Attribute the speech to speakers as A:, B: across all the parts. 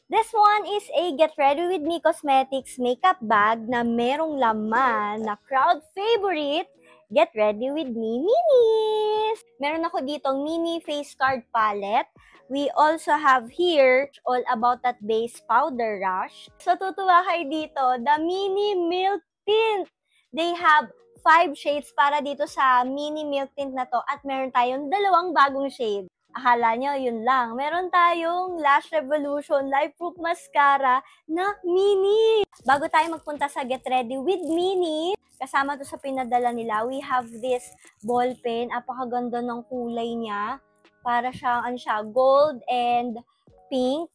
A: This one is a Get Ready With Me Cosmetics makeup bag na merong laman na crowd favorite, Get Ready With Me Minis! Meron ako ditong mini face card palette. We also have here all about that base powder rush. So tutuwa kayo dito, the mini milk tint. They have 5 shades para dito sa mini milk tint na to at meron tayong dalawang bagong shade. Akala nyo, yun lang. Meron tayong Lash Revolution Life Proof Mascara na mini. Bago tayo magpunta sa Get Ready With Mini, kasama to sa pinadala nila, we have this ball pen. Apakaganda ng kulay niya. Para siya, gold and pink.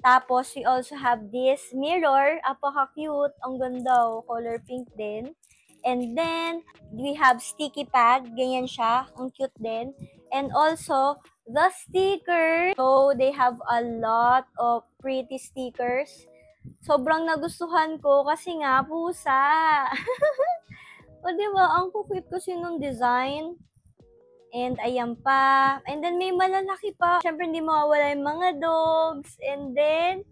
A: Tapos, we also have this mirror. Apaka-cute. Ang ganda, color pink din. And then, we have sticky pad. Ganyan siya. Ang cute din. And also, the sticker. So, they have a lot of pretty stickers. Sobrang nagustuhan ko kasi nga, pusa. O, diba? Ang cute kasi nung design. And ayan pa. And then, may malalaki pa. Siyempre, hindi mawawala yung mga dogs. And then,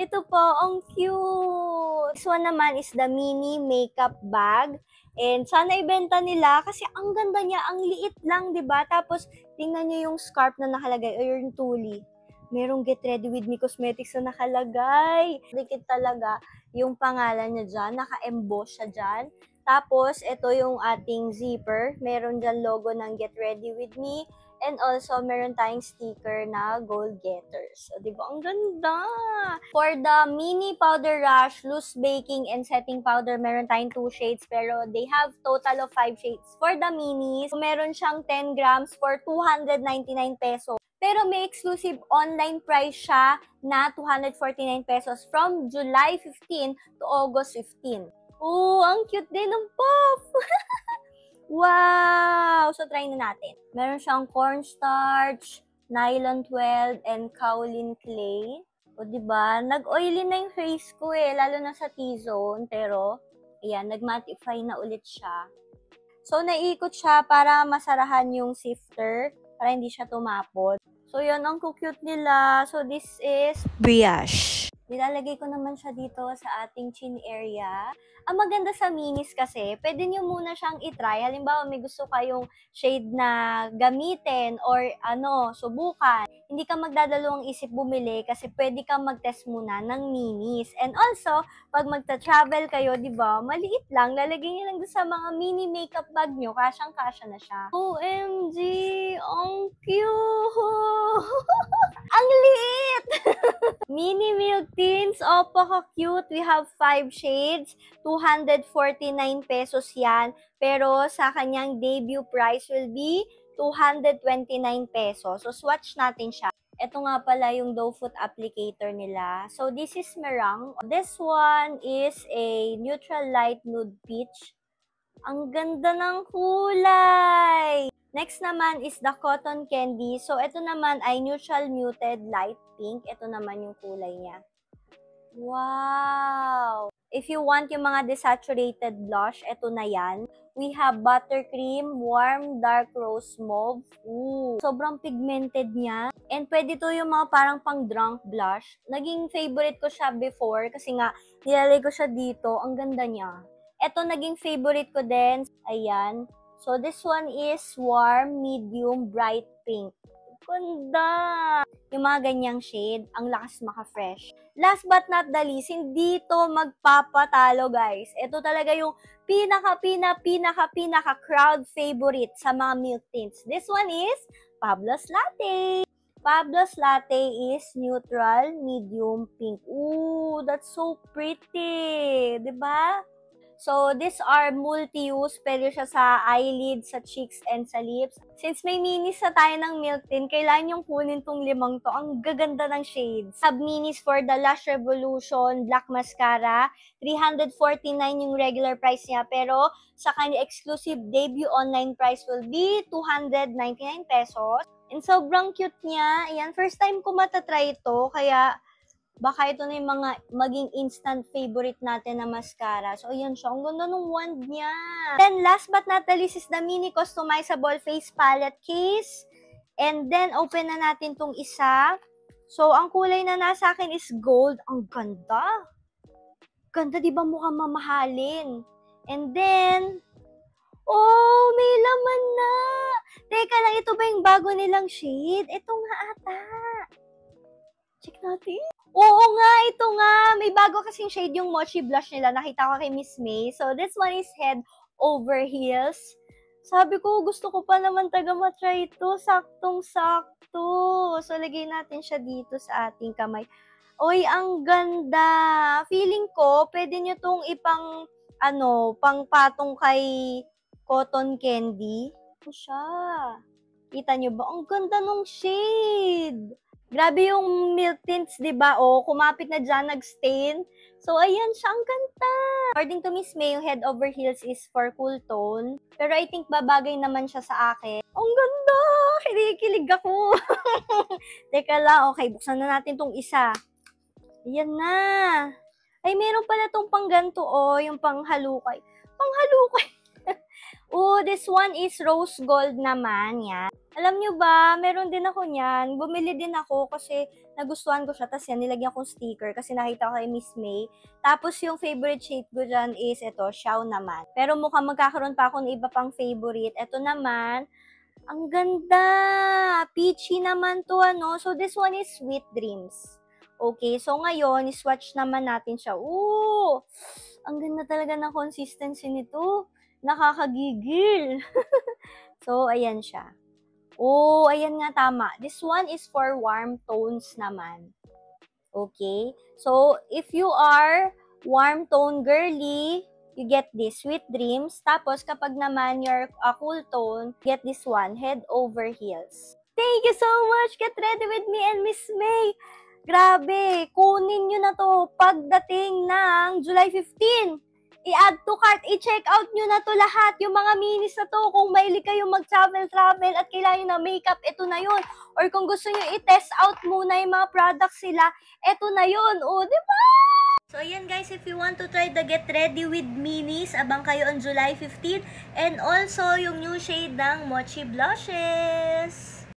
A: ito po, ang cute. This one naman is the mini makeup bag. And sana ibenta nila kasi ang ganda niya, ang liit lang, 'di ba? Tapos tingnan niyo yung scarf na nakalagay or yung tuli. Merong Get Ready With Me Cosmetics na nakalagay. Dikit talaga yung pangalan niya dyan, naka-emboss siya dyan. Tapos, ito yung ating zipper. Meron dyan logo ng Get Ready With Me. And also, meron tayong sticker na Gold Getters. So, di ba? Ang ganda! For the mini powder rush, loose baking and setting powder, meron tayong 2 shades. Pero they have total of 5 shades. For the minis, meron siyang 10 grams for 299 pesos. Pero may exclusive online price siya na 249 pesos from July 15 to August 15. Oh, ang cute din ng puff! Wow! So, try na natin. Meron siyang cornstarch, nylon 12, and kaolin clay. O, diba? Nag-oily na yung face ko lalo na sa T-zone. Pero, ayan, nag-mattify na ulit siya. So, naiikot siya para masarahan yung sifter, para hindi siya tumapot. So, yun, ang cute nila. So, this is Brioche. Nilalagay ko naman siya dito sa ating chin area. Ang maganda sa minis kasi, pwede nyo muna siyang itry. Halimbawa, may gusto kayong shade na gamitin or subukan. Hindi ka magdadalawang isip bumili kasi pwede kang mag-test muna ng minis. And also, pag magta-travel kayo, di ba, maliit lang. Lalagay nyo lang sa mga mini makeup bag nyo. Kasyang-kasya na siya. OMG! Ang cute! Ang liit! Mini milk tints, paka-cute. We have 5 shades, 249 pesos yan. Pero sa kanyang debut price will be 229 pesos. So, swatch natin siya. Ito nga pala yung doe foot applicator nila. So, this is Meringue. This one is a neutral light nude peach. Ang ganda ng kulay! Next naman is the cotton candy. So, ito naman ay neutral muted light pink. Ito naman yung kulay niya. Wow! If you want yung mga desaturated blush, ito na yan. We have buttercream, warm, dark rose mauve. Ooh, sobrang pigmented niya. And pwede to yung mga parang pang drunk blush. Naging favorite ko siya before kasi nga nilalagay ko siya dito. Ang ganda niya. Ito naging favorite ko din. Ayan. So, this one is warm, medium, bright pink. Ganda! Yung mga ganyang shade, ang lakas maka-fresh. Last but not the least, hindi to magpapatalo, guys. Ito talaga yung pinaka crowd favorite sa mga milk tints. This one is Pablo's Latte. Pablo's Latte is neutral, medium pink. Ooh, that's so pretty. Diba? So, these are multi-use. Pwede siya sa eyelids, sa cheeks, and sa lips. Since may minis na tayo ng milk tin, kailangan yung kunin tong 5 to. Ang gaganda ng shades. Sub-minis for the Lash Revolution Black Mascara. 349 yung regular price niya. Pero, sa kanya exclusive debut online price will be 299 pesos. And sobrang cute niya. Ayan, first time ko matatry ito. Kaya, baka ito na yung mga maging instant favorite natin na mascara. So, ayan siya. Ang ganda ng wand niya. Then, last but not the least is the mini customizable face palette case. And then, open na natin tong isa. So, ang kulay na nasa akin is gold. Ang ganda. Ganda, di ba mukhang mamahalin? And then, oh, may laman na. Teka lang, ito ba yung bago nilang shade? Ito nga ata. Check natin. Oo nga, ito nga. May bago kasing shade yung Mochi Blush nila. Nakita ko kay Miss May. So, this one is Head Over Heels. Sabi ko, gusto ko pa naman matry ito. Saktong-sakto. So, lagay natin siya dito sa ating kamay. Oy, ang ganda. Feeling ko, pwede nyo tong pangpatong kay cotton candy. Ito siya. Kita nyo ba? Ang ganda nung shade. Grabe yung milk tints, di ba? O, kumapit na dyan, nag-stain. So, ayan siya. Ang ganda. According to Miss May, yung Head Over Heels is for cool tone. Pero I think babagay naman siya sa akin. Ang ganda! Kinikilig ako. Teka lang. Okay, buksan na natin tong isa. Ayan na. Ay, meron pala tong pangganto, yung panghalukay. Panghalukay. Oh, this one is rose gold naman, yan. Alam nyo ba, meron din ako niyan. Bumili din ako kasi nagustuhan ko siya. Tapos yan, nilagyan kong sticker kasi nakita ko kay Miss May. Tapos yung favorite shade ko dyan is ito, Xiao naman. Pero mukhang magkakaroon pa ako ng iba pang favorite. Ito naman, ang ganda. Peachy naman to, So this one is Sweet Dreams. Okay, so ngayon, swatch naman natin siya. Ooh, ang ganda talaga ng consistency nito. Nakakagigil. So, ayan siya. Oh, ayan nga, tama. This one is for warm tones naman. Okay? So, if you are warm tone girly, you get this, Sweet Dreams. Tapos, kapag naman you're a cool tone, get this one, Head Over Heels. Thank you so much! Get ready with me and Miss May! Grabe! Kunin nyo na to pagdating ng July 15! I-add to cart, i-check out nyo na to lahat, yung mga minis na to, kung mahilig kayo mag-travel at kailangan nyo na makeup, ito na yun. Or kung gusto nyo i-test out muna yung mga products sila, ito na yun. O, diba? So, ayan guys, if you want to try the Get Ready with Minis, abang kayo on July 15. And also, yung new shade ng Mochi Blushes.